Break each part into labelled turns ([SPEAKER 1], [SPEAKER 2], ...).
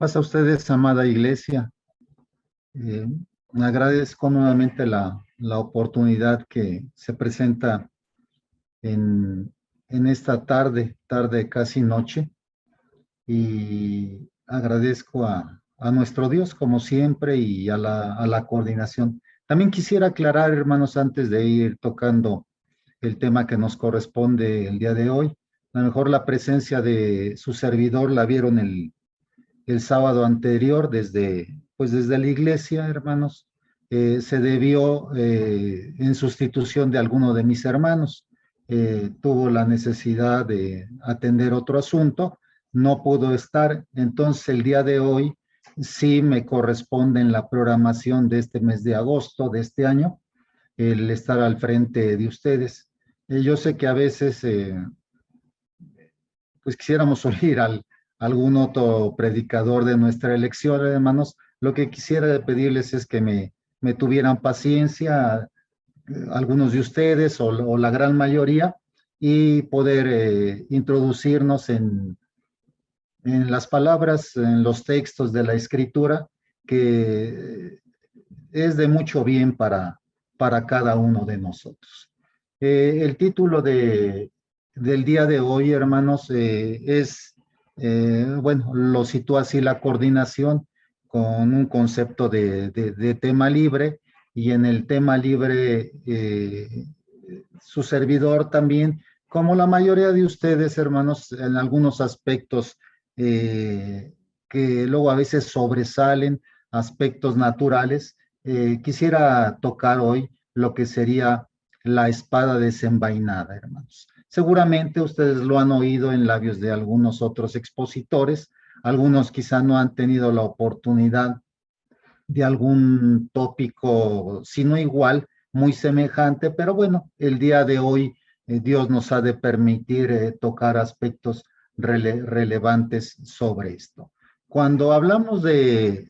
[SPEAKER 1] Pasa a ustedes, amada iglesia. Eh, Agradezco nuevamente la oportunidad que se presenta en, en esta tarde casi noche, y agradezco a nuestro Dios como siempre y a la coordinación. También quisiera aclarar, hermanos, antes de ir tocando el tema que nos corresponde el día de hoy, a lo mejor la presencia de su servidor la vieron el sábado anterior desde la iglesia, hermanos. Se debió en sustitución de alguno de mis hermanos. Tuvo la necesidad de atender otro asunto, no pudo estar. Entonces el día de hoy sí me corresponde en la programación de este mes de agosto de este año el estar al frente de ustedes. Yo sé que a veces pues quisiéramos oír algún otro predicador de nuestra elección, hermanos. Lo que quisiera pedirles es que me tuvieran paciencia, algunos de ustedes o la gran mayoría, y poder introducirnos en las palabras, en los textos de la escritura, que es de mucho bien para cada uno de nosotros. El título del día de hoy, hermanos, bueno, lo sitúa así: la coordinación, con un concepto de tema libre, y en el tema libre, su servidor también, como la mayoría de ustedes, hermanos, en algunos aspectos que luego a veces sobresalen, aspectos naturales. Quisiera tocar hoy lo que sería la espada desenvainada, hermanos. Seguramente ustedes lo han oído en labios de algunos otros expositores. Algunos quizá no han tenido la oportunidad de algún tópico, si no igual, muy semejante, pero bueno, el día de hoy Dios nos ha de permitir tocar aspectos relevantes sobre esto. Cuando hablamos de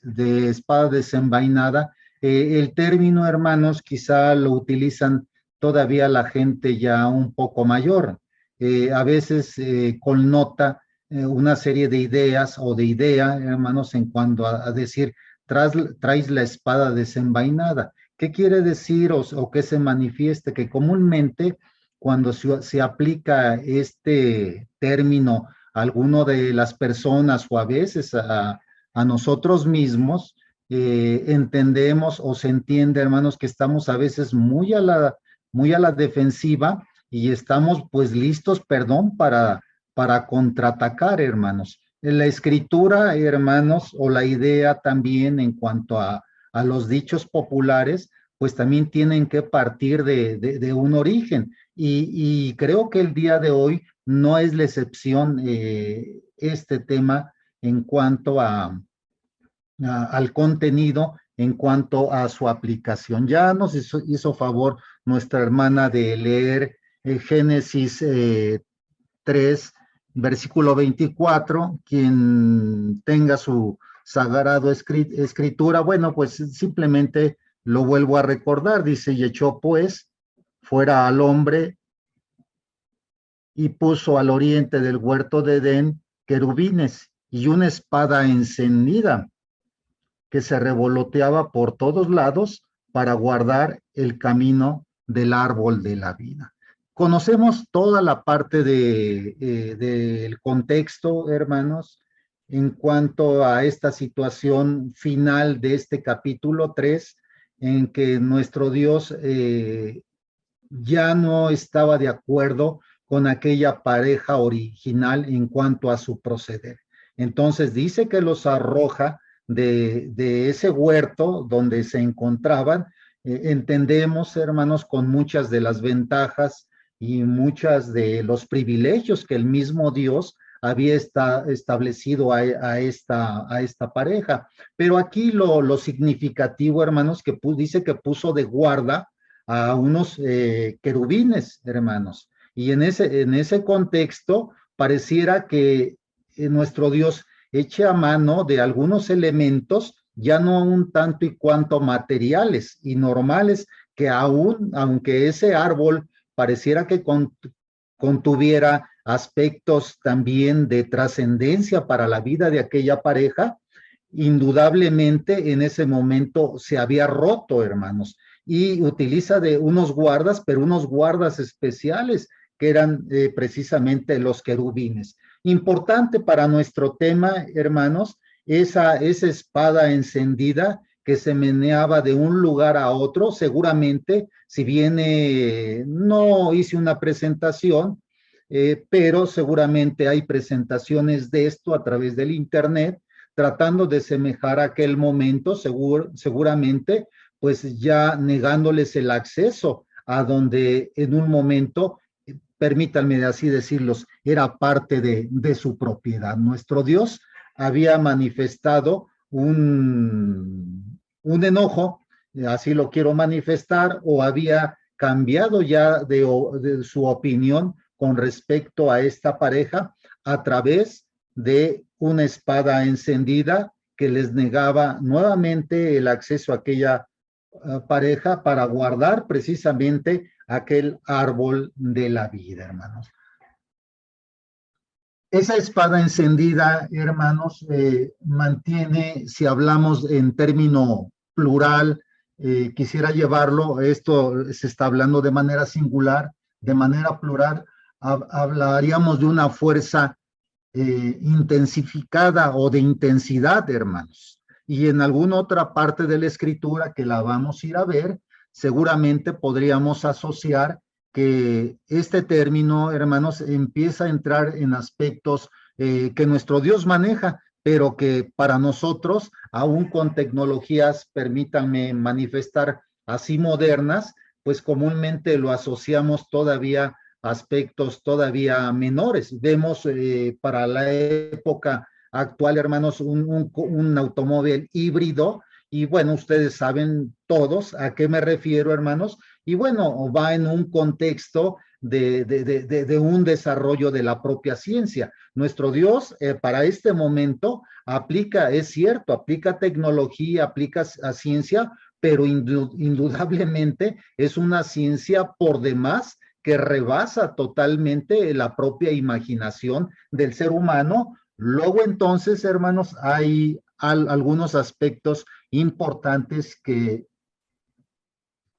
[SPEAKER 1] espada desenvainada, el término, hermanos, quizá lo utilizan todavía la gente ya un poco mayor. A veces connota una serie de ideas o de idea, hermanos, en cuanto a decir, traes la espada desenvainada. ¿Qué quiere decir o qué se manifiesta? Que comúnmente cuando se aplica este término a alguno de las personas o a veces a nosotros mismos, entendemos o se entiende, hermanos, que estamos a veces muy a la defensiva, y estamos pues listos, perdón, para contraatacar, hermanos. En la escritura, hermanos, o la idea también en cuanto a los dichos populares, pues también tienen que partir de un origen. Y creo que el día de hoy no es la excepción, este tema en cuanto al contenido, en cuanto a su aplicación. Ya nos hizo favor nuestra hermana de leer Génesis 3, versículo 24. Quien tenga su sagrado escritura, bueno, pues simplemente lo vuelvo a recordar. Dice: y echó pues fuera al hombre, y puso al oriente del huerto de Edén querubines y una espada encendida que se revoloteaba por todos lados para guardar el camino del árbol de la vida. Conocemos toda la parte del contexto, hermanos, en cuanto a esta situación final de este capítulo 3, en que nuestro Dios ya no estaba de acuerdo con aquella pareja original en cuanto a su proceder. Entonces dice que los arroja de ese huerto donde se encontraban. Entendemos, hermanos, con muchas de las ventajas y muchas de los privilegios que el mismo Dios había establecido a esta pareja. Pero aquí lo significativo, hermanos, que dice que puso de guarda a unos querubines, hermanos. Y en ese contexto pareciera que nuestro Dios eche a mano de algunos elementos, ya no un tanto y cuanto materiales y normales, que aunque ese árbol pareciera que contuviera aspectos también de trascendencia para la vida de aquella pareja, indudablemente en ese momento se había roto, hermanos, y utiliza de unos guardas, pero unos guardas especiales que eran precisamente los querubines. Importante para nuestro tema, hermanos, esa espada encendida que se meneaba de un lugar a otro, seguramente, si bien no hice una presentación, pero seguramente hay presentaciones de esto a través del internet, tratando de semejar aquel momento, seguramente, pues ya negándoles el acceso a donde en un momento, permítanme así decirlos, era parte de su propiedad. Nuestro Dios había manifestado un enojo, así lo quiero manifestar, o había cambiado ya de su opinión con respecto a esta pareja a través de una espada encendida que les negaba nuevamente el acceso a aquella pareja para guardar precisamente aquel árbol de la vida, hermanos. Esa espada encendida, hermanos, mantiene, si hablamos en término plural, quisiera llevarlo, esto se está hablando de manera singular, de manera plural, hablaríamos de una fuerza intensificada o de intensidad, hermanos. Y en alguna otra parte de la escritura que la vamos a ir a ver, seguramente podríamos asociar que este término, hermanos, empieza a entrar en aspectos que nuestro Dios maneja, pero que para nosotros, aún con tecnologías, permítanme manifestar así modernas, pues comúnmente lo asociamos todavía aspectos todavía menores. Vemos para la época actual, hermanos, un automóvil híbrido y bueno, ustedes saben todos a qué me refiero, hermanos, y bueno, va en un contexto de un desarrollo de la propia ciencia. Nuestro Dios para este momento aplica, es cierto, aplica tecnología, aplica a ciencia, pero indudablemente es una ciencia por demás que rebasa totalmente la propia imaginación del ser humano. Luego entonces, hermanos, hay algunos aspectos importantes que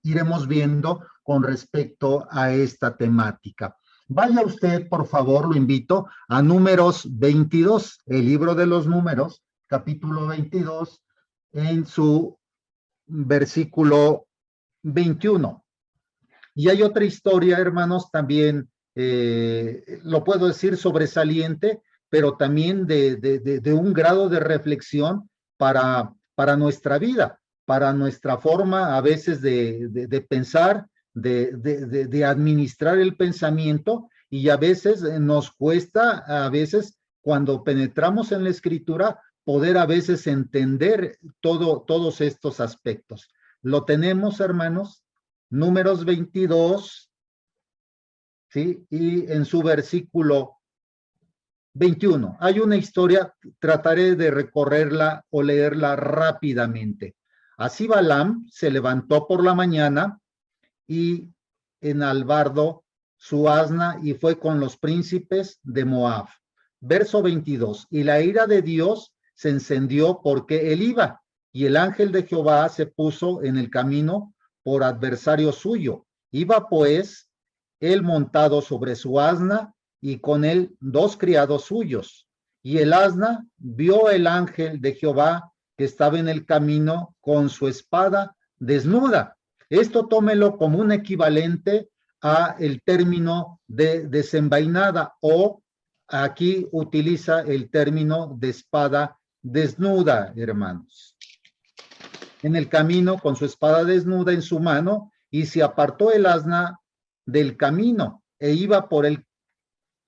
[SPEAKER 1] iremos viendo con respecto a esta temática. Vaya usted, por favor, lo invito a Números 22, el libro de los Números, capítulo 22, en su versículo 21. Y hay otra historia, hermanos, también, lo puedo decir, sobresaliente, pero también de un grado de reflexión para nuestra vida, para nuestra forma a veces de pensar, de administrar el pensamiento, y a veces nos cuesta, a veces cuando penetramos en la escritura, poder a veces entender todos estos aspectos. Lo tenemos, hermanos. Números 22, ¿sí? Y en su versículo 21. Hay una historia, trataré de recorrerla o leerla rápidamente. Así Balaam se levantó por la mañana y enalbardó su asna y fue con los príncipes de Moab. Verso 22. Y la ira de Dios se encendió porque él iba, y el ángel de Jehová se puso en el camino por adversario suyo. Iba pues él montado sobre su asna y con él dos criados suyos. Y el asna vio el ángel de Jehová que estaba en el camino con su espada desnuda. Esto tómelo como un equivalente a el término de desenvainada, o aquí utiliza el término de espada desnuda, hermanos. En el camino con su espada desnuda en su mano, y se apartó el asna del camino e iba por el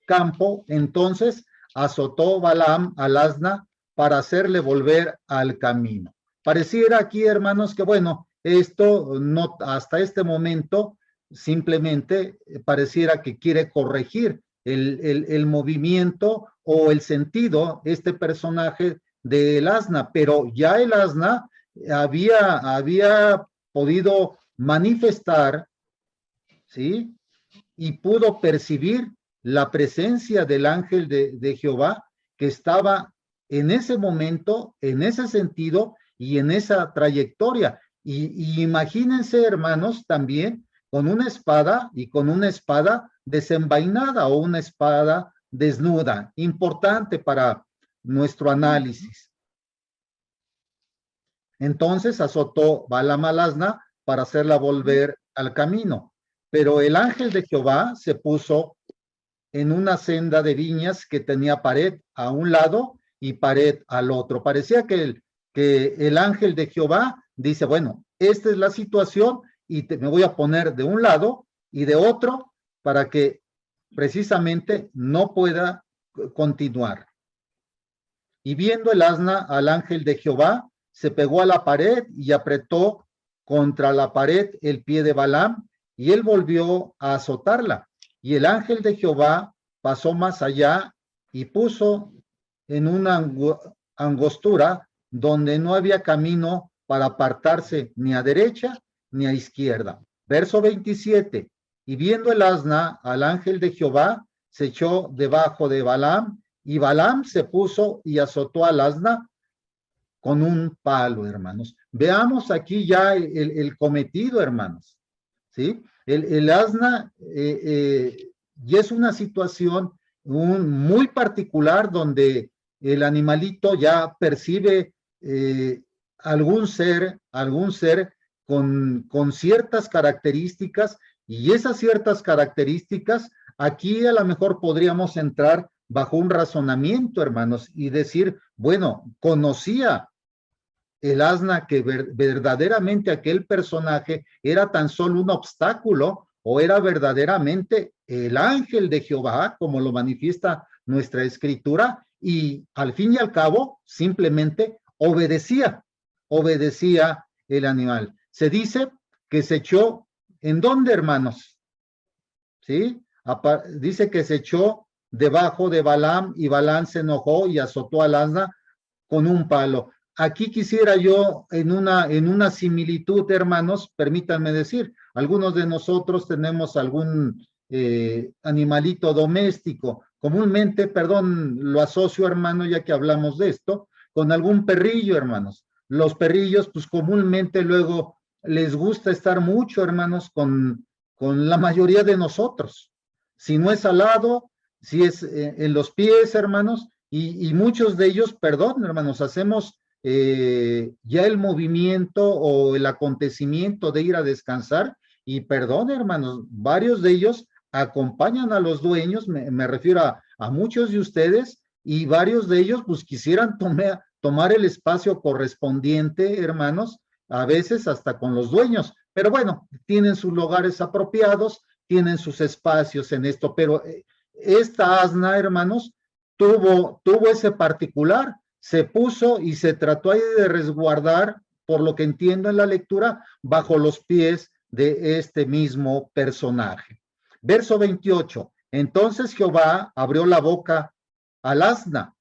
[SPEAKER 1] campo. Entonces azotó Balaam al asna para hacerle volver al camino. Pareciera aquí, hermanos, que bueno, esto no, hasta este momento simplemente pareciera que quiere corregir el movimiento o el sentido, este personaje del asna, pero ya el asna había podido manifestar, ¿sí? Y pudo percibir la presencia del ángel de Jehová que estaba en ese momento, en ese sentido y en esa trayectoria. Y imagínense, hermanos, también con una espada y con una espada desenvainada o una espada desnuda, importante para nuestro análisis. Entonces azotó Balaam al asna para hacerla volver al camino. Pero el ángel de Jehová se puso en una senda de viñas que tenía pared a un lado y pared al otro. Parecía que el ángel de Jehová dice, bueno, esta es la situación y me voy a poner de un lado y de otro para que precisamente no pueda continuar. Y viendo el asna al ángel de Jehová, se pegó a la pared y apretó contra la pared el pie de Balaam, y él volvió a azotarla. Y el ángel de Jehová pasó más allá y puso en una angostura donde no había camino para apartarse ni a derecha ni a izquierda. Verso 27. Y viendo el asna al ángel de Jehová, se echó debajo de Balaam, y Balaam se puso y azotó al asna con un palo, hermanos. Veamos aquí ya el cometido, hermanos. ¿Sí? El asna y es una situación muy particular donde el animalito ya percibe algún ser con ciertas características, y esas ciertas características, aquí a lo mejor podríamos entrar bajo un razonamiento, hermanos, y decir, bueno, conocía el asna que verdaderamente aquel personaje era tan solo un obstáculo o era verdaderamente el ángel de Jehová, como lo manifiesta nuestra escritura, y al fin y al cabo simplemente obedecía el animal. Se dice que se echó, ¿en dónde, hermanos? ¿Sí? Dice que se echó debajo de Balaam, y Balaam se enojó y azotó al asna con un palo. Aquí quisiera yo, en una similitud, hermanos, permítanme decir, algunos de nosotros tenemos algún animalito doméstico. Comúnmente, perdón, lo asocio, hermano, ya que hablamos de esto, con algún perrillo, hermanos. Los perrillos, pues comúnmente luego les gusta estar mucho, hermanos, con la mayoría de nosotros. Si no es al lado, si es en los pies, hermanos, y muchos de ellos, perdón, hermanos, hacemos ya el movimiento o el acontecimiento de ir a descansar, y perdón, hermanos, varios de ellos acompañan a los dueños, me refiero a muchos de ustedes, y varios de ellos pues quisieran tomar el espacio correspondiente, hermanos, a veces hasta con los dueños, pero bueno, tienen sus lugares apropiados, tienen sus espacios en esto, pero esta asna, hermanos, tuvo ese particular, se puso y se trató ahí de resguardar, por lo que entiendo en la lectura, bajo los pies de este mismo personaje. Verso 28. Entonces Jehová abrió la boca al asna,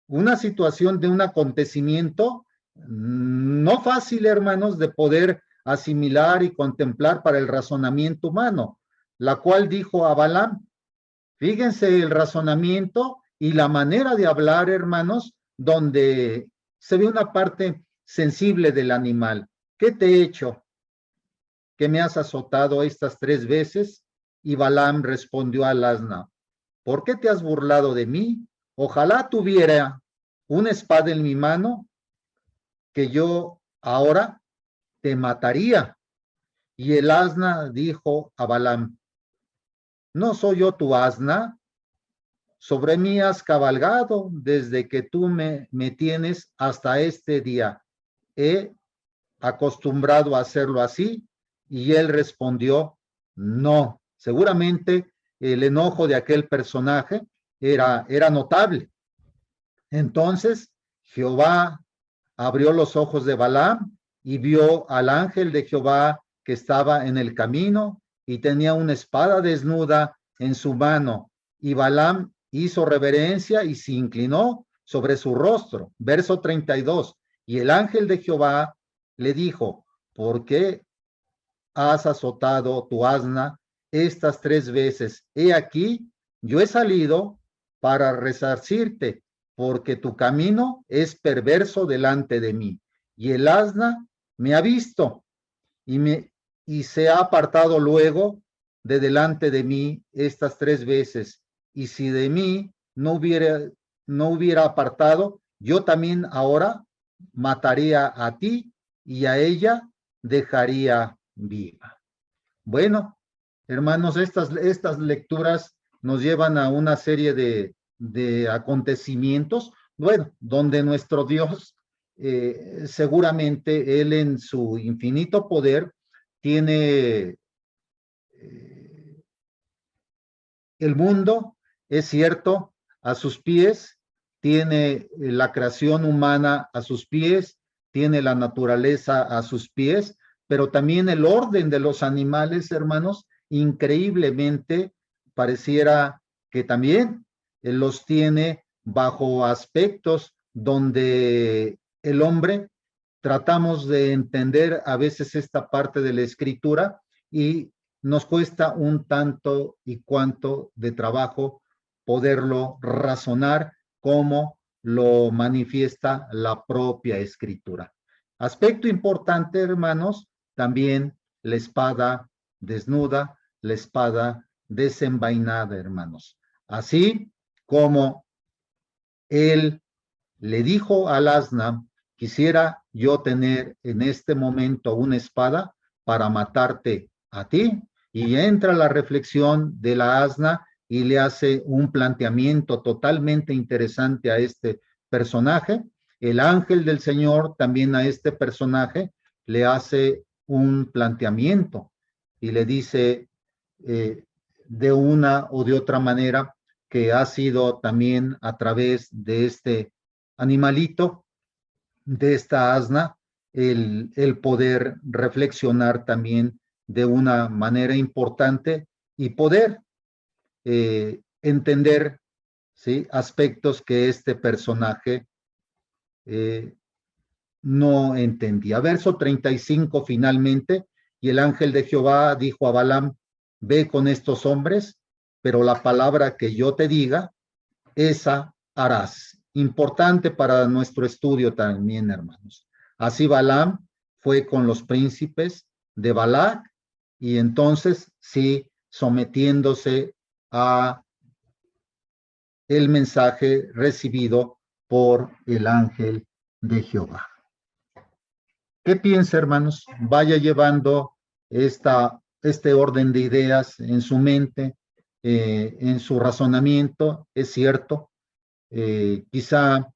[SPEAKER 1] una situación de un acontecimiento no fácil, hermanos, de poder asimilar y contemplar para el razonamiento humano, la cual dijo a Balaam, fíjense el razonamiento y la manera de hablar, hermanos, donde se ve una parte sensible del animal. ¿Qué te he hecho? ¿Que me has azotado estas 3 veces? Y Balaam respondió al asna, ¿por qué te has burlado de mí? Ojalá tuviera una espada en mi mano, que yo ahora te mataría. Y el asna dijo a Balaam, ¿no soy yo tu asna? Sobre mí has cabalgado desde que tú me tienes hasta este día. He acostumbrado a hacerlo así. Y él respondió, no. Seguramente el enojo de aquel personaje era notable. Entonces Jehová abrió los ojos de Balaam y vio al ángel de Jehová que estaba en el camino y tenía una espada desnuda en su mano. Y Balaam hizo reverencia y se inclinó sobre su rostro. Verso 32. Y el ángel de Jehová le dijo, ¿por qué has azotado tu asna estas 3 veces? He aquí, yo he salido para resarcirte porque tu camino es perverso delante de mí. Y el asna me ha visto y se ha apartado luego de delante de mí estas 3 veces. Y si de mí no hubiera apartado, yo también ahora mataría a ti y a ella dejaría viva. Bueno, hermanos, estas lecturas nos llevan a una serie de acontecimientos, bueno, donde nuestro Dios, seguramente Él en su infinito poder tiene el mundo, es cierto, a sus pies, tiene la creación humana a sus pies, tiene la naturaleza a sus pies, pero también el orden de los animales, hermanos, increíblemente pareciera que también los tiene bajo aspectos donde el hombre tratamos de entender a veces esta parte de la escritura y nos cuesta un tanto y cuanto de trabajo poderlo razonar como lo manifiesta la propia escritura. Aspecto importante, hermanos, también la espada desnuda, la espada desenvainada, hermanos. Así como él le dijo al asna, quisiera yo tener en este momento una espada para matarte a ti. Y entra la reflexión de la asna y le hace un planteamiento totalmente interesante a este personaje. El ángel del Señor también a este personaje le hace un planteamiento y le dice de una o de otra manera que ha sido también a través de este animalito, de esta asna, el poder reflexionar también de una manera importante y poder entender, ¿sí?, aspectos que este personaje no entendía. Verso 35 finalmente, y el ángel de Jehová dijo a Balaam, ve con estos hombres, pero la palabra que yo te diga, esa harás. Importante para nuestro estudio también, hermanos. Así Balaam fue con los príncipes de Balac y entonces sí, sometiéndose a el mensaje recibido por el ángel de Jehová. ¿Qué piensa, hermanos? Vaya llevando este orden de ideas en su mente, en su razonamiento, es cierto. Quizá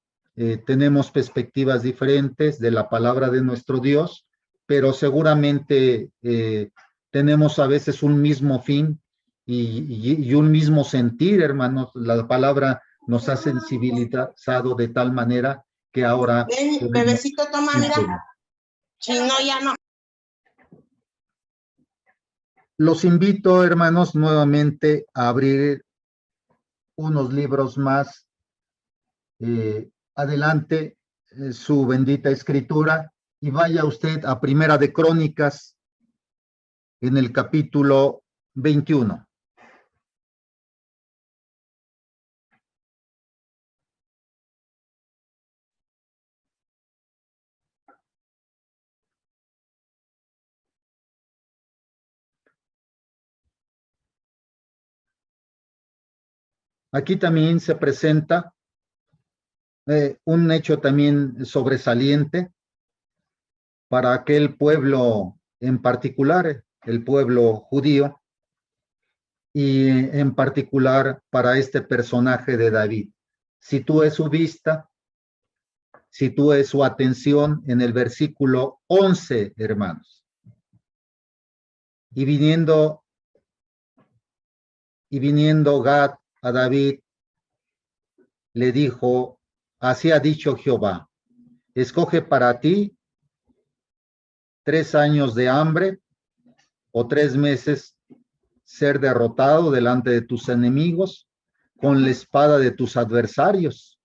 [SPEAKER 1] tenemos perspectivas diferentes de la palabra de nuestro Dios, pero seguramente tenemos a veces un mismo fin y un mismo sentir, hermanos. La palabra nos ha sensibilizado de tal manera que ahora...
[SPEAKER 2] Ven, bebecito, toma, mira. Si no, ya no.
[SPEAKER 1] Los invito, hermanos, nuevamente a abrir unos libros más adelante su bendita escritura y vaya usted a Primera de Crónicas en el capítulo 21. Aquí también se presenta un hecho también sobresaliente para aquel pueblo en particular, el pueblo judío, y en particular para este personaje de David. Sitúe su vista, sitúe su atención en el versículo 11, hermanos. Y viniendo Gad a David, le dijo, así ha dicho Jehová, escoge para ti 3 años de hambre o 3 meses ser derrotado delante de tus enemigos con la espada de tus adversarios,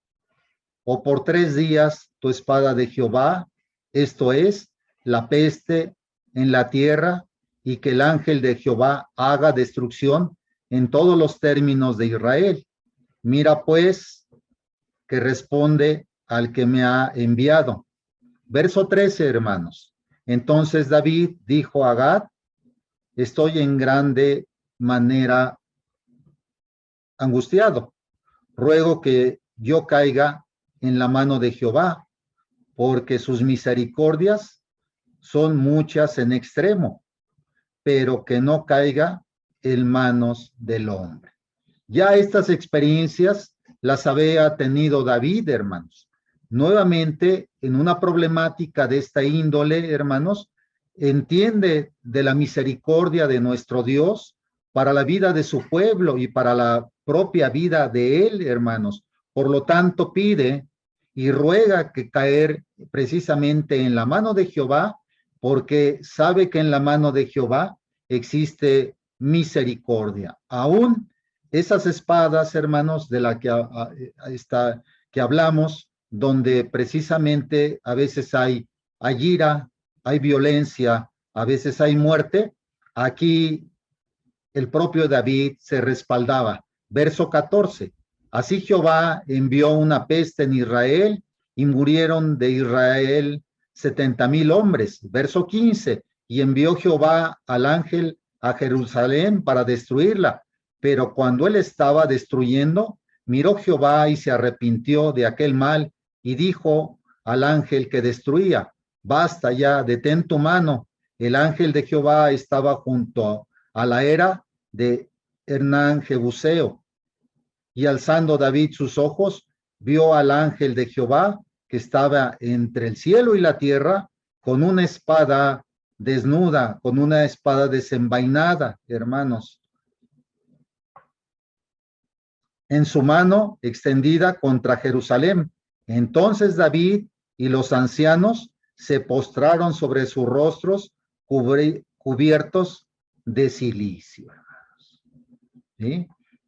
[SPEAKER 1] o por 3 días tu espada de Jehová, esto es, la peste en la tierra, y que el ángel de Jehová haga destrucción en todos los términos de Israel. Mira pues que responde al que me ha enviado. Verso 13, hermanos. Entonces David dijo a Gad: estoy en grande manera angustiado. Ruego que yo caiga en la mano de Jehová, porque sus misericordias son muchas en extremo, pero que no caiga en manos del hombre. Ya estas experiencias las había tenido David, hermanos. Nuevamente, en una problemática de esta índole, hermanos, entiende de la misericordia de nuestro Dios para la vida de su pueblo y para la propia vida de él, hermanos. Por lo tanto, pide y ruega que caer precisamente en la mano de Jehová, porque sabe que en la mano de Jehová existe misericordia. Aún esas espadas, hermanos, de la que hablamos, donde precisamente a veces hay ira, hay violencia, a veces hay muerte, aquí el propio David se respaldaba. Verso 14. Así Jehová envió una peste en Israel y murieron de Israel 70,000 hombres. Verso 15. Y envió Jehová al ángel a Jerusalén para destruirla. Pero cuando él estaba destruyendo, miró Jehová y se arrepintió de aquel mal y dijo al ángel que destruía: basta ya, detén tu mano. El ángel de Jehová estaba junto a la era de Hernán Jebuseo. Y alzando David sus ojos, vio al ángel de Jehová que estaba entre el cielo y la tierra con una espada desnuda, con una espada desenvainada, hermanos, en su mano extendida contra Jerusalén. Entonces David y los ancianos se postraron sobre sus rostros cubiertos de cilicio. ¿Sí?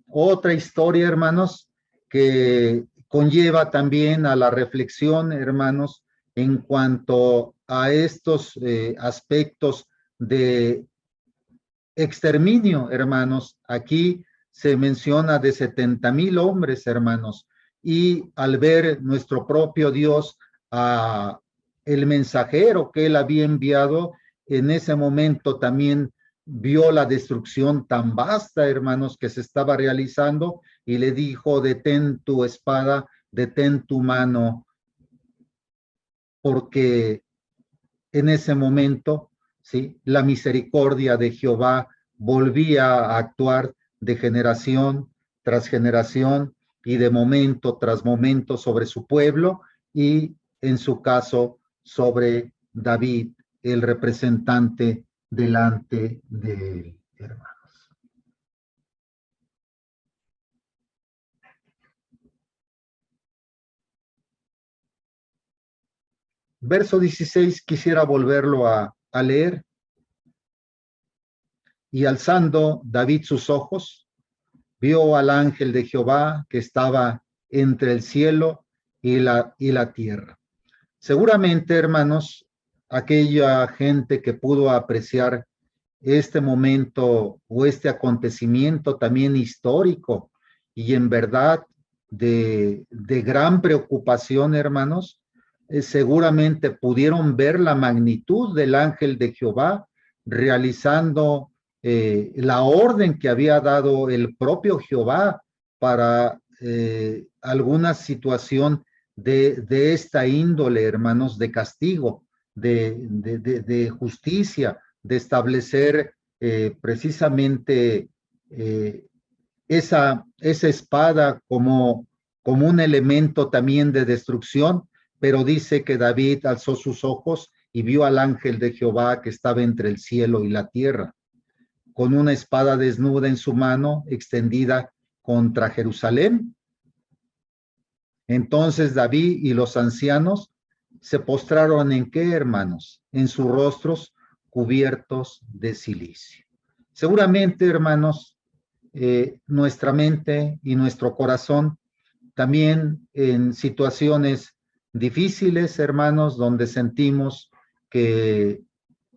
[SPEAKER 1] Otra historia, hermanos, que conlleva también a la reflexión, hermanos, en cuanto a estos aspectos de exterminio, hermanos. Aquí se menciona de 70,000 hombres, hermanos, y al ver nuestro propio Dios a el mensajero que él había enviado, en ese momento también vio la destrucción tan vasta, hermanos, que se estaba realizando y le dijo: detén tu espada, detén tu mano, porque en ese momento, ¿sí?, la misericordia de Jehová volvía a actuar de generación tras generación y de momento tras momento sobre su pueblo y en su caso sobre David, el representante delante de él, hermanos. Verso 16, quisiera volverlo a leer. Y alzando David sus ojos, vio al ángel de Jehová que estaba entre el cielo y la tierra. Seguramente, hermanos, aquella gente que pudo apreciar este momento o este acontecimiento también histórico y en verdad de gran preocupación, hermanos, seguramente pudieron ver la magnitud del ángel de Jehová realizando la orden que había dado el propio Jehová para alguna situación de esta índole, hermanos, de castigo, de justicia, de establecer precisamente esa espada como un elemento también de destrucción, pero dice que David alzó sus ojos y vio al ángel de Jehová que estaba entre el cielo y la tierra, con una espada desnuda en su mano, extendida contra Jerusalén. Entonces David y los ancianos se postraron ¿en qué, hermanos? En sus rostros cubiertos de cilicio. Seguramente, hermanos, nuestra mente y nuestro corazón también en situaciones difíciles, hermanos, donde sentimos que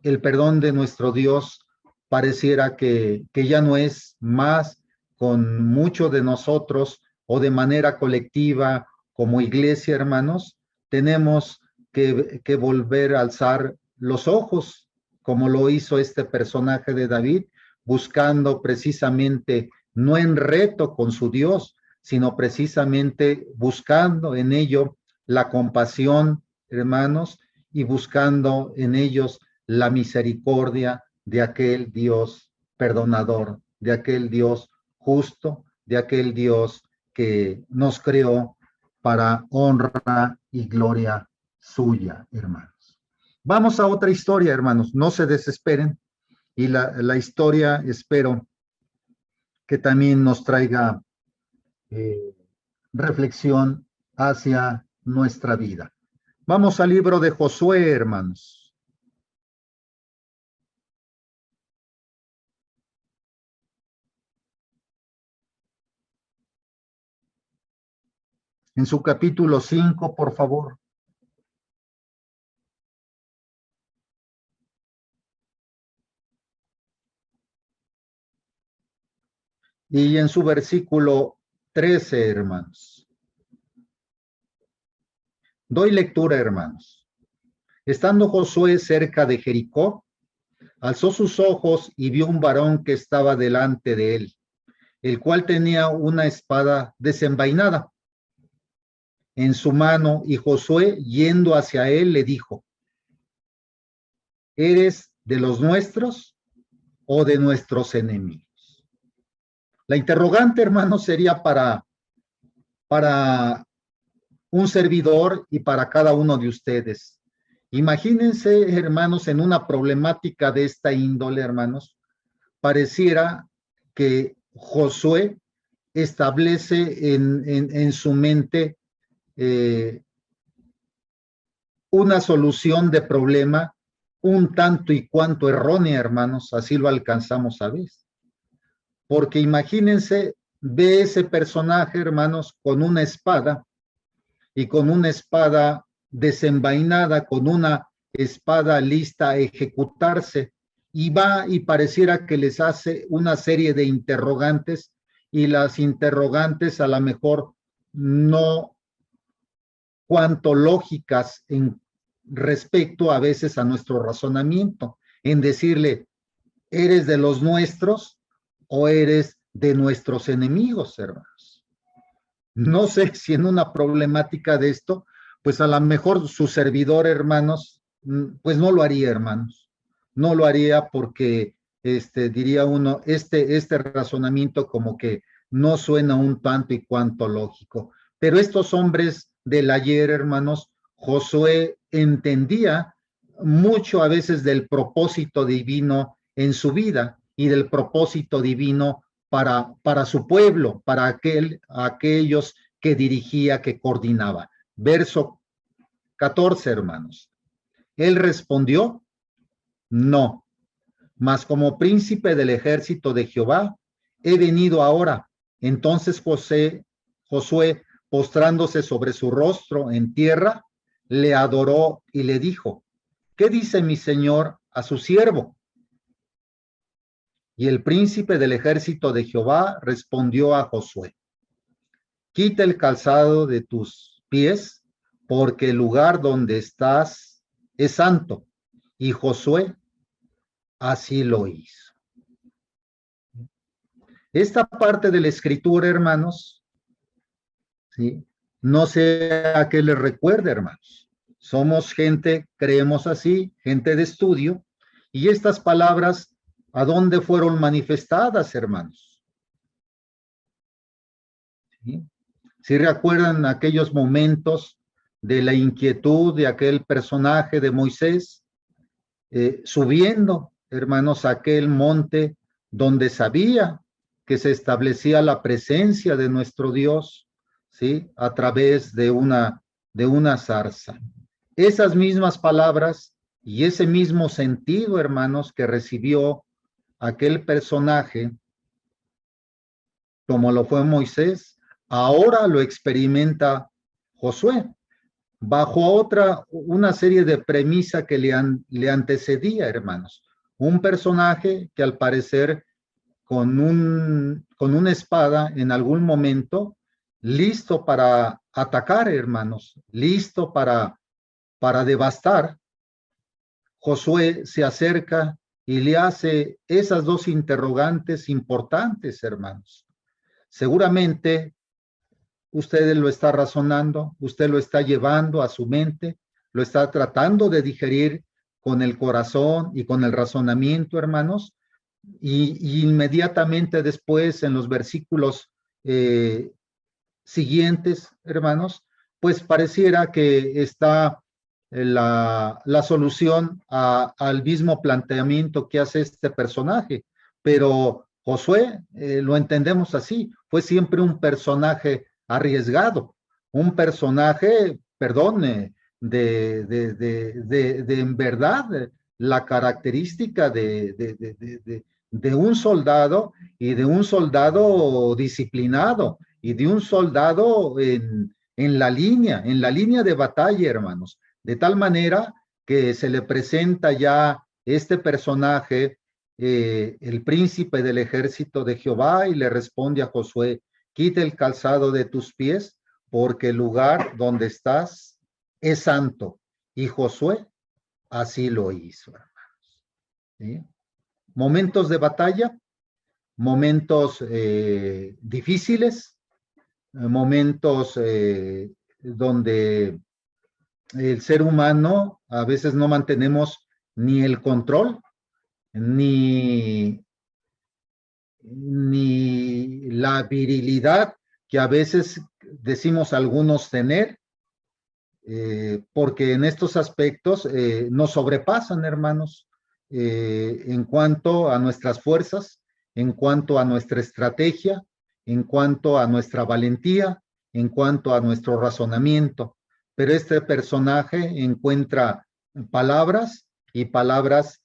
[SPEAKER 1] el perdón de nuestro Dios pareciera que ya no es más con muchos de nosotros o de manera colectiva como iglesia, hermanos, tenemos que volver a alzar los ojos, como lo hizo este personaje de David, buscando precisamente no en reto con su Dios, sino precisamente buscando en ello la compasión, hermanos, y buscando en ellos la misericordia de aquel Dios perdonador, de aquel Dios justo, de aquel Dios que nos creó para honra y gloria suya, hermanos. Vamos a otra historia, hermanos, no se desesperen, y la historia espero que también nos traiga reflexión hacia nuestra vida. Vamos al libro de Josué, hermanos. En su capítulo 5, por favor. Y en su versículo 13, hermanos. Doy lectura, hermanos. Estando Josué cerca de Jericó, alzó sus ojos y vio un varón que estaba delante de él, el cual tenía una espada desenvainada en su mano, y Josué, yendo hacia él, le dijo: ¿eres de los nuestros o de nuestros enemigos? La interrogante, hermanos, sería para un servidor y para cada uno de ustedes. Imagínense, hermanos, en una problemática de esta índole, hermanos, pareciera que Josué establece en su mente una solución de problema un tanto y cuanto errónea, hermanos, así lo alcanzamos a ver. Porque imagínense, ve ese personaje, hermanos, con una espada, y con una espada desenvainada, con una espada lista a ejecutarse, y va y pareciera que les hace una serie de interrogantes, y las interrogantes a lo mejor no cuanto lógicas en respecto a veces a nuestro razonamiento, en decirle, ¿eres de los nuestros o eres de nuestros enemigos, hermanos? No sé si en una problemática de esto, pues a lo mejor su servidor, hermanos, pues no lo haría, hermanos. No lo haría porque, diría uno, este razonamiento como que no suena un tanto y cuanto lógico. Pero estos hombres del ayer, hermanos, Josué entendía mucho a veces del propósito divino en su vida y del propósito divino para su pueblo, para aquellos que dirigía, que coordinaba. Verso 14, hermanos. Él respondió, no, mas como príncipe del ejército de Jehová, he venido ahora. Entonces Josué, postrándose sobre su rostro en tierra, le adoró y le dijo, ¿qué dice mi señor a su siervo? Y el príncipe del ejército de Jehová respondió a Josué, quita el calzado de tus pies, porque el lugar donde estás es santo. Y Josué así lo hizo. Esta parte de la escritura, hermanos, ¿sí? No sé a qué les recuerda, hermanos. Somos gente, creemos así, gente de estudio, y estas palabras, ¿a dónde fueron manifestadas, hermanos? ¿Sí? ¿Sí recuerdan aquellos momentos de la inquietud de aquel personaje de Moisés subiendo, hermanos, a aquel monte donde sabía que se establecía la presencia de nuestro Dios, ¿sí? A través de una zarza. Esas mismas palabras y ese mismo sentido, hermanos, que recibió aquel personaje, como lo fue Moisés, ahora lo experimenta Josué, bajo una serie de premisa que le antecedía, hermanos. Un personaje que al parecer con una espada en algún momento listo para atacar, hermanos, listo para devastar, Josué se acerca y le hace esas dos interrogantes importantes, hermanos. Seguramente usted lo está razonando, usted lo está llevando a su mente, lo está tratando de digerir con el corazón y con el razonamiento, hermanos, y inmediatamente después en los versículos siguientes, hermanos, pues pareciera que está la solución al mismo planteamiento que hace este personaje, pero Josué, lo entendemos así, fue siempre un personaje arriesgado, un personaje, perdón, en verdad, la característica de un soldado y de un soldado disciplinado y de un soldado en la línea de batalla, hermanos, de tal manera que se le presenta ya este personaje, el príncipe del ejército de Jehová, y le responde a Josué: quita el calzado de tus pies, porque el lugar donde estás es santo. Y Josué así lo hizo, hermanos. ¿Sí? Momentos de batalla, momentos difíciles, momentos donde el ser humano a veces no mantenemos ni el control, ni, ni la virilidad que a veces decimos algunos tener, porque en estos aspectos nos sobrepasan, hermanos, en cuanto a nuestras fuerzas, en cuanto a nuestra estrategia, en cuanto a nuestra valentía, en cuanto a nuestro razonamiento. Pero este personaje encuentra palabras y palabras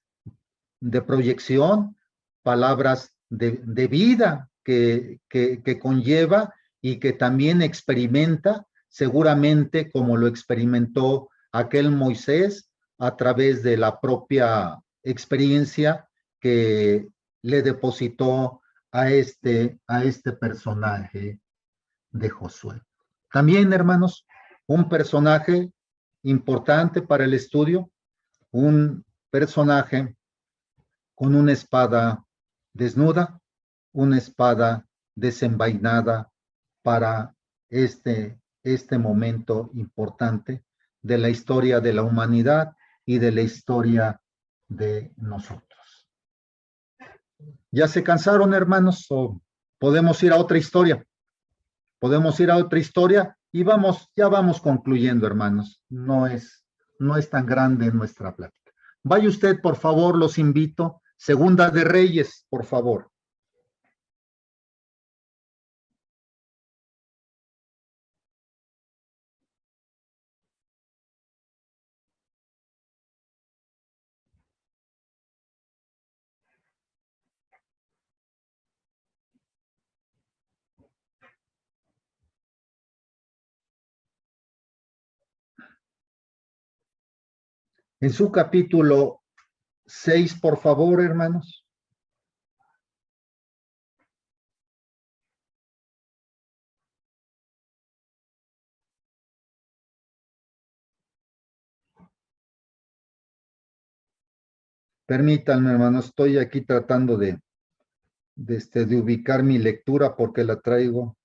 [SPEAKER 1] de proyección, palabras de vida que conlleva y que también experimenta, seguramente como lo experimentó aquel Moisés a través de la propia experiencia que le depositó a este personaje de Josué. También, hermanos, un personaje importante para el estudio, un personaje con una espada desnuda, una espada desenvainada para este momento importante de la historia de la humanidad y de la historia de nosotros. ¿Ya se cansaron, hermanos? ¿O podemos ir a otra historia? Podemos ir a otra historia y ya vamos concluyendo, hermanos. No es tan grande nuestra plática. Vaya usted, por favor, los invito. Segunda de Reyes, por favor. En su capítulo 6, por favor, hermanos. Permítanme, hermanos, estoy aquí tratando de ubicar mi lectura porque la traigo.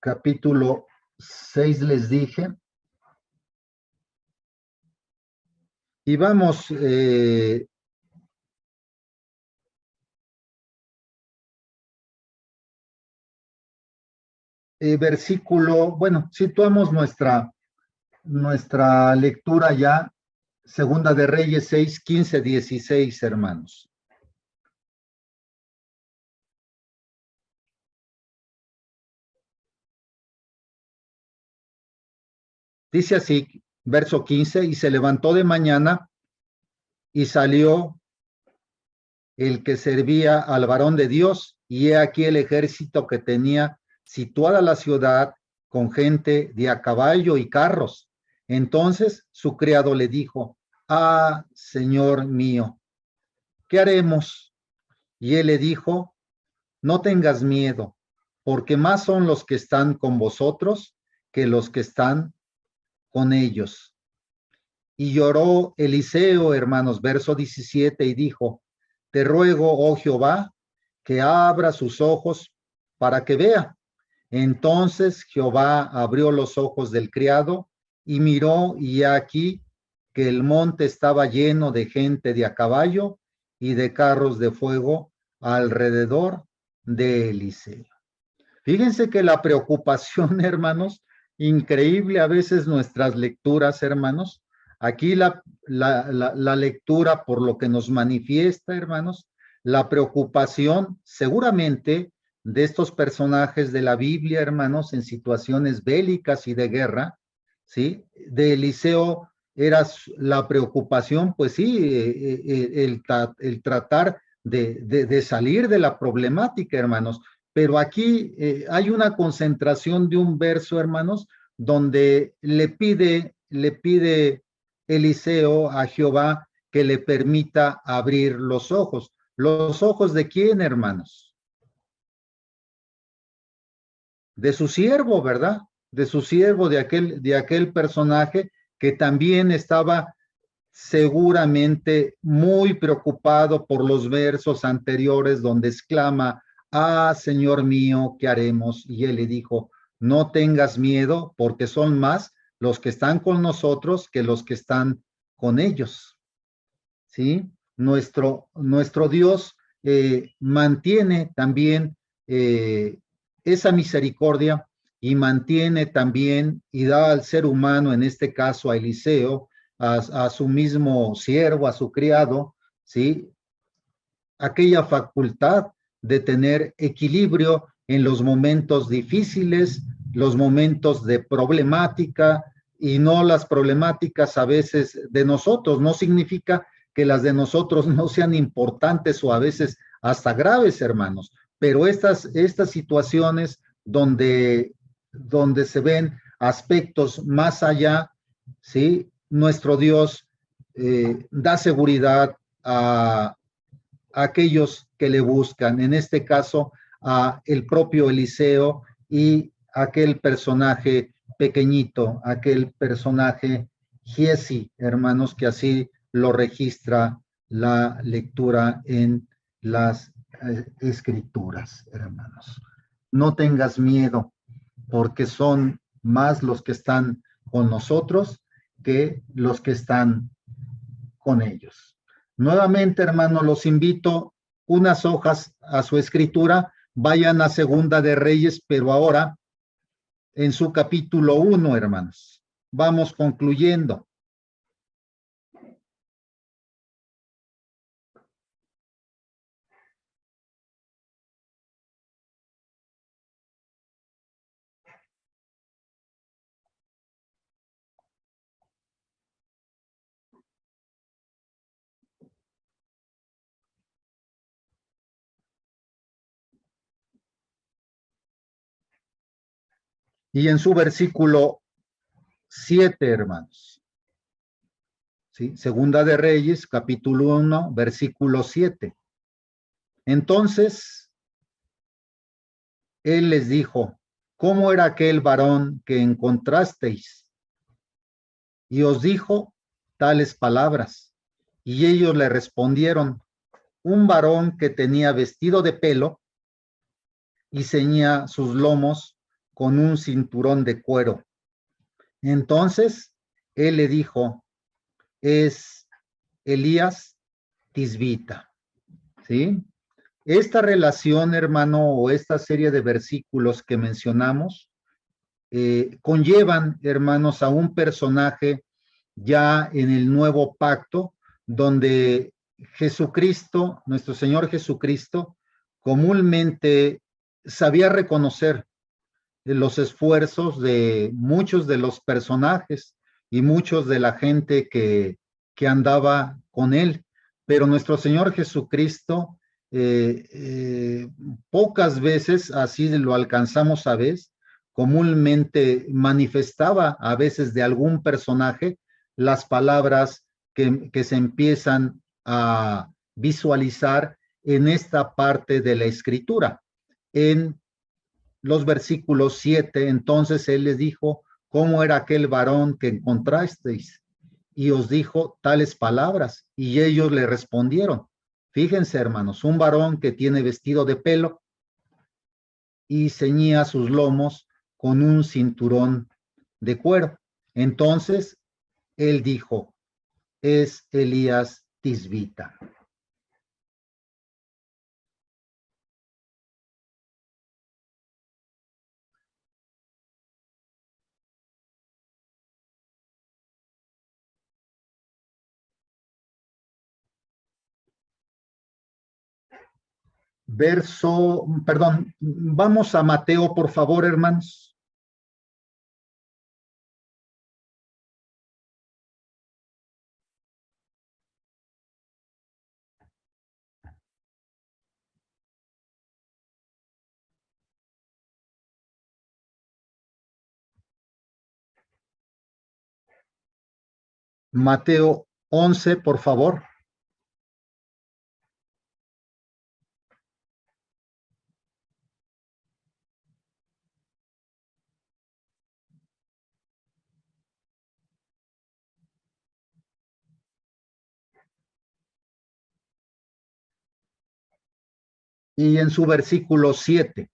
[SPEAKER 1] Capítulo 6 les dije. Y vamos versículo, bueno, situamos nuestra lectura ya, Segunda de Reyes 6, 15, 16, hermanos. Dice así, verso 15, y se levantó de mañana y salió el que servía al varón de Dios, y he aquí el ejército que tenía situada la ciudad con gente de a caballo y carros. Entonces su criado le dijo: ah, señor mío, ¿qué haremos? Y él le dijo: no tengas miedo, porque más son los que están con vosotros que los que están con ellos. Y lloró Eliseo, hermanos, verso 17, y dijo: te ruego, oh Jehová, que abra sus ojos para que vea. Entonces Jehová abrió los ojos del criado y miró, y aquí que el monte estaba lleno de gente de a caballo y de carros de fuego alrededor de Eliseo. Fíjense que la preocupación, hermanos, increíble a veces nuestras lecturas, hermanos. Aquí la lectura, por lo que nos manifiesta, hermanos, la preocupación seguramente de estos personajes de la Biblia, hermanos, en situaciones bélicas y de guerra, ¿sí? De Eliseo era la preocupación, pues sí, el tratar de salir de la problemática, hermanos. Pero aquí hay una concentración de un verso, hermanos, donde le pide Eliseo a Jehová que le permita abrir los ojos. ¿Los ojos de quién, hermanos? De su siervo, ¿verdad? De su siervo, de aquel personaje que también estaba seguramente muy preocupado por los versos anteriores donde exclama: ah, Señor mío, ¿qué haremos? Y él le dijo: no tengas miedo, porque son más los que están con nosotros que los que están con ellos. ¿Sí? Nuestro Dios mantiene también esa misericordia, y mantiene también y da al ser humano, en este caso a Eliseo, a su mismo siervo, a su criado, ¿sí? Aquella facultad de tener equilibrio en los momentos difíciles, los momentos de problemática, y no las problemáticas a veces de nosotros. No significa que las de nosotros no sean importantes o a veces hasta graves, hermanos, pero estas situaciones donde se ven aspectos más allá, ¿sí? Nuestro Dios da seguridad a aquellos que le buscan, en este caso a el propio Eliseo y aquel personaje pequeñito, aquel personaje Giesi, hermanos, que así lo registra la lectura en las escrituras, hermanos. No tengas miedo, porque son más los que están con nosotros que los que están con ellos. Nuevamente, hermano, los invito unas hojas a su escritura, vayan a Segunda de Reyes, pero ahora en su capítulo 1, hermanos. Vamos concluyendo. Y en su versículo 7, hermanos. ¿Sí? Segunda de Reyes, capítulo 1, versículo 7. Entonces, él les dijo: ¿cómo era aquel varón que encontrasteis? Y os dijo tales palabras. Y ellos le respondieron: un varón que tenía vestido de pelo y ceñía sus lomos con un cinturón de cuero. Entonces él le dijo: es Elías Tisbita. ¿Sí? Esta relación, hermano, o esta serie de versículos que mencionamos, conllevan, hermanos, a un personaje ya en el nuevo pacto, donde Jesucristo, nuestro Señor Jesucristo, comúnmente sabía reconocer los esfuerzos de muchos de los personajes y muchos de la gente que andaba con él. Pero nuestro Señor Jesucristo, pocas veces así lo alcanzamos a ver, comúnmente manifestaba a veces de algún personaje las palabras que se empiezan a visualizar en esta parte de la escritura. En los versículos 7, entonces él les dijo, ¿cómo era aquel varón que encontrasteis? Y os dijo tales palabras, y ellos le respondieron. Fíjense, hermanos, un varón que tiene vestido de pelo y ceñía sus lomos con un cinturón de cuero. Entonces él dijo, es Elías Tisbita. Vamos a Mateo, por favor, hermanos. Mateo 11, por favor. Y en su versículo 7.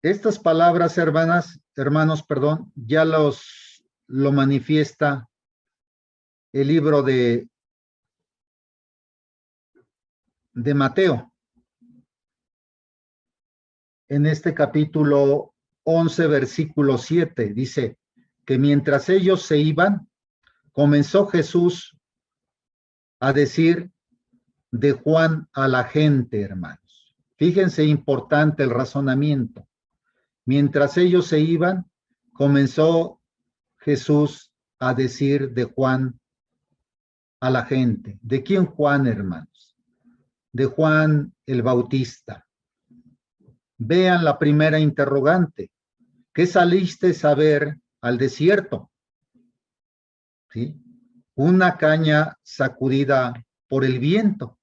[SPEAKER 1] Estas palabras, hermanos, ya lo manifiesta el libro de Mateo. En este capítulo 11, versículo 7, dice que mientras ellos se iban, comenzó Jesús a decir de Juan a la gente, hermanos. Fíjense, importante el razonamiento. Mientras ellos se iban, comenzó Jesús a decir de Juan a la gente. ¿De quién Juan, hermanos? De Juan el Bautista. Vean la primera interrogante. ¿Qué saliste a ver al desierto? ¿Sí? Una caña sacudida por el viento.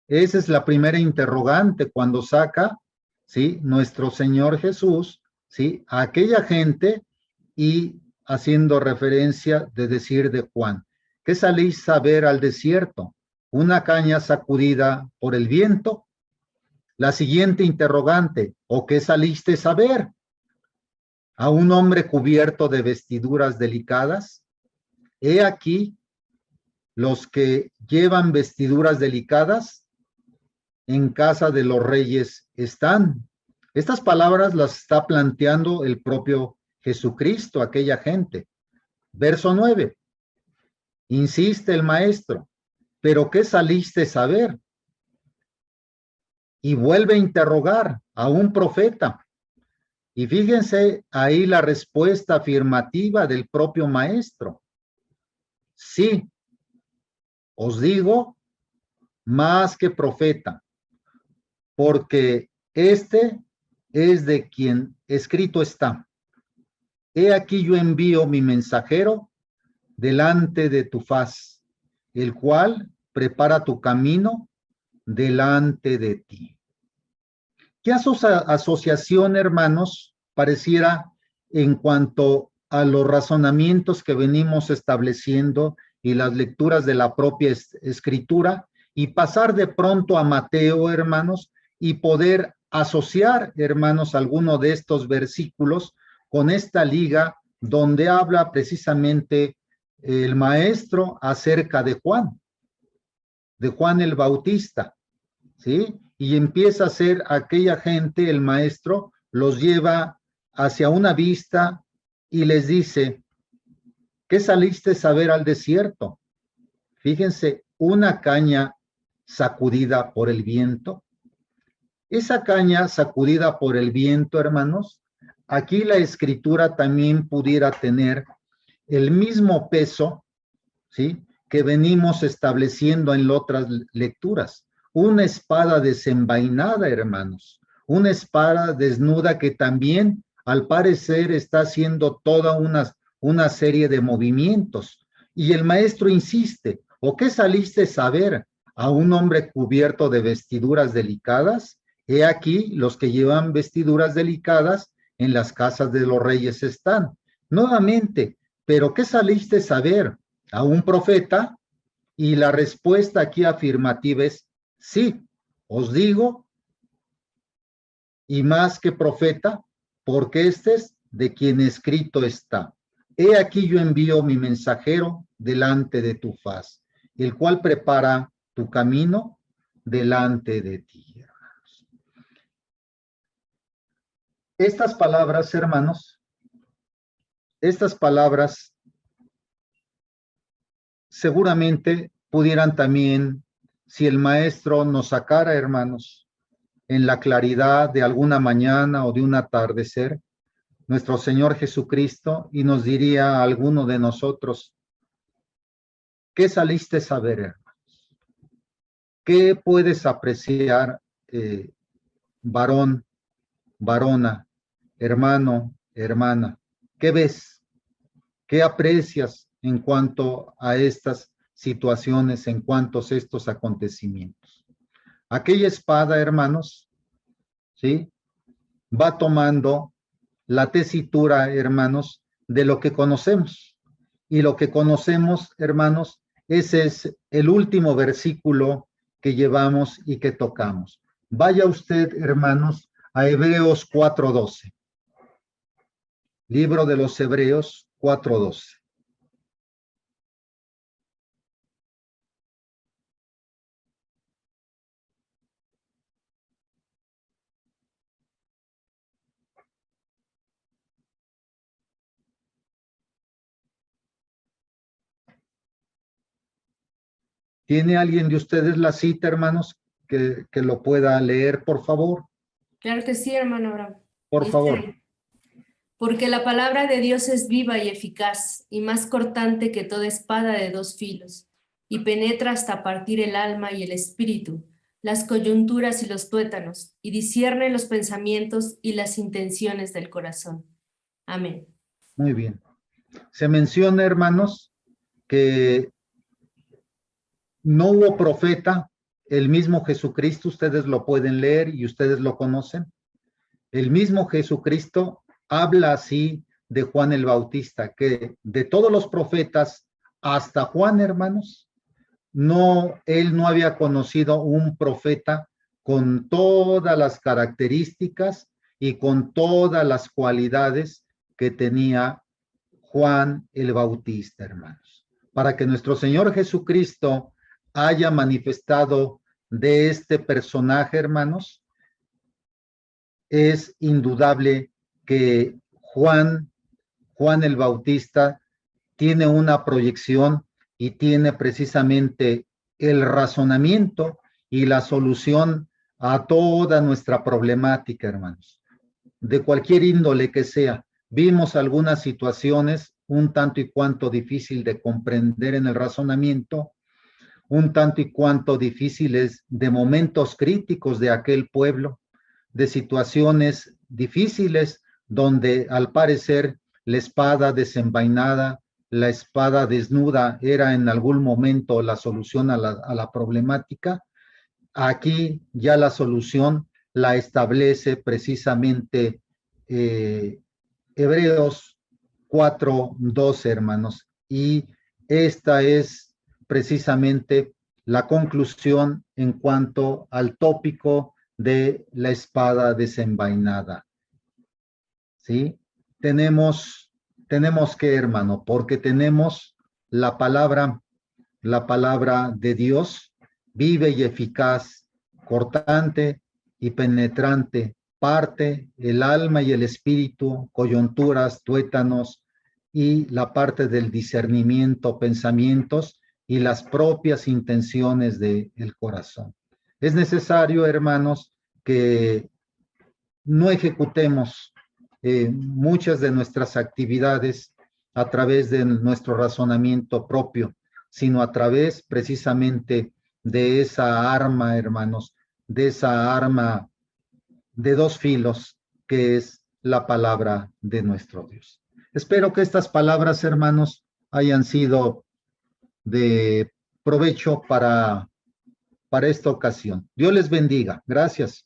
[SPEAKER 1] Esa es la primera interrogante cuando saca, ¿sí?, nuestro Señor Jesús, ¿sí?, a aquella gente, y haciendo referencia de decir de Juan. ¿Qué salís a ver al desierto? ¿Una caña sacudida por el viento? La siguiente interrogante, ¿o qué saliste a ver? ¿A un hombre cubierto de vestiduras delicadas? He aquí, los que llevan vestiduras delicadas en casa de los reyes están. Estas palabras las está planteando el propio Jesucristo, aquella gente. Verso 9. Insiste el maestro, ¿pero qué saliste a ver? Y vuelve a interrogar a un profeta. Y fíjense ahí la respuesta afirmativa del propio maestro. Sí, os digo, más que profeta, porque este es de quien escrito está. He aquí yo envío mi mensajero delante de tu faz, el cual prepara tu camino delante de ti. ¿Qué asociación, hermanos, pareciera en cuanto a los razonamientos que venimos estableciendo y las lecturas de la propia escritura, y pasar de pronto a Mateo, hermanos, y poder asociar, hermanos, alguno de estos versículos con esta liga donde habla precisamente el maestro acerca de Juan el Bautista, ¿sí? Y empieza a ser aquella gente, el maestro los lleva hacia una vista y les dice, ¿qué saliste a ver al desierto? Fíjense, una caña sacudida por el viento. Esa caña sacudida por el viento, hermanos, aquí la escritura también pudiera tener el mismo peso, ¿sí?, que venimos estableciendo en otras lecturas. una espada desenvainada, hermanos, una espada desnuda que también, al parecer, está haciendo toda una serie de movimientos. Y el maestro insiste, ¿o qué saliste a ver? ¿A un hombre cubierto de vestiduras delicadas? He aquí, los que llevan vestiduras delicadas en las casas de los reyes están. Nuevamente, ¿pero qué saliste a ver? ¿A un profeta? Y la respuesta aquí afirmativa es sí, os digo, y más que profeta, porque este es de quien escrito está. He aquí yo envío mi mensajero delante de tu faz, el cual prepara tu camino delante de ti. Estas palabras, hermanos, estas palabras seguramente pudieran también, si el maestro nos sacara, hermanos, en la claridad de alguna mañana o de un atardecer, nuestro Señor Jesucristo, y nos diría a alguno de nosotros, ¿qué saliste a ver, hermanos? ¿Qué puedes apreciar, varón, varona, hermano, hermana? ¿Qué ves? ¿Qué aprecias en cuanto a estas situaciones, en cuanto a estos acontecimientos? Aquella espada, hermanos, ¿sí? Va tomando la tesitura, hermanos, de lo que conocemos. Y lo que conocemos, hermanos, ese es el último versículo que llevamos y que tocamos. Vaya usted, hermanos, a Hebreos 4:12. Libro de los Hebreos 4:12. ¿Tiene alguien de ustedes la cita, hermanos, que lo pueda leer, por favor?
[SPEAKER 3] Claro que sí, hermano Abraham.
[SPEAKER 1] Por favor.
[SPEAKER 3] Porque la palabra de Dios es viva y eficaz, y más cortante que toda espada de dos filos, y penetra hasta partir el alma y el espíritu, las coyunturas y los tuétanos, y discierne los pensamientos y las intenciones del corazón. Amén.
[SPEAKER 1] Muy bien. Se menciona, hermanos, que no hubo profeta, el mismo Jesucristo, ustedes lo pueden leer y ustedes lo conocen. El mismo Jesucristo habla así de Juan el Bautista, que de todos los profetas hasta Juan, hermanos, él no había conocido un profeta con todas las características y con todas las cualidades que tenía Juan el Bautista, hermanos. Para que nuestro Señor Jesucristo haya manifestado de este personaje, hermanos, es indudable que Juan el Bautista tiene una proyección y tiene precisamente el razonamiento y la solución a toda nuestra problemática, hermanos, de cualquier índole que sea. Vimos algunas situaciones un tanto y cuanto difícil de comprender en el razonamiento, un tanto y cuanto difíciles de momentos críticos de aquel pueblo, de situaciones difíciles donde al parecer la espada desenvainada, la espada desnuda era en algún momento la solución a la problemática. Aquí ya la solución la establece precisamente Hebreos 4:12, hermanos, y esta es precisamente la conclusión en cuanto al tópico de la espada desenvainada. ¿Sí? Tenemos que, hermano, porque tenemos la palabra de Dios, vive y eficaz, cortante y penetrante, parte el alma y el espíritu, coyunturas, tuétanos y la parte del discernimiento, pensamientos y las propias intenciones del corazón. Es necesario, hermanos, que no ejecutemos muchas de nuestras actividades a través de nuestro razonamiento propio, sino a través precisamente de esa arma, hermanos, de esa arma de dos filos que es la palabra de nuestro Dios. Espero que estas palabras, hermanos, hayan sido de provecho para esta ocasión. Dios les bendiga. Gracias.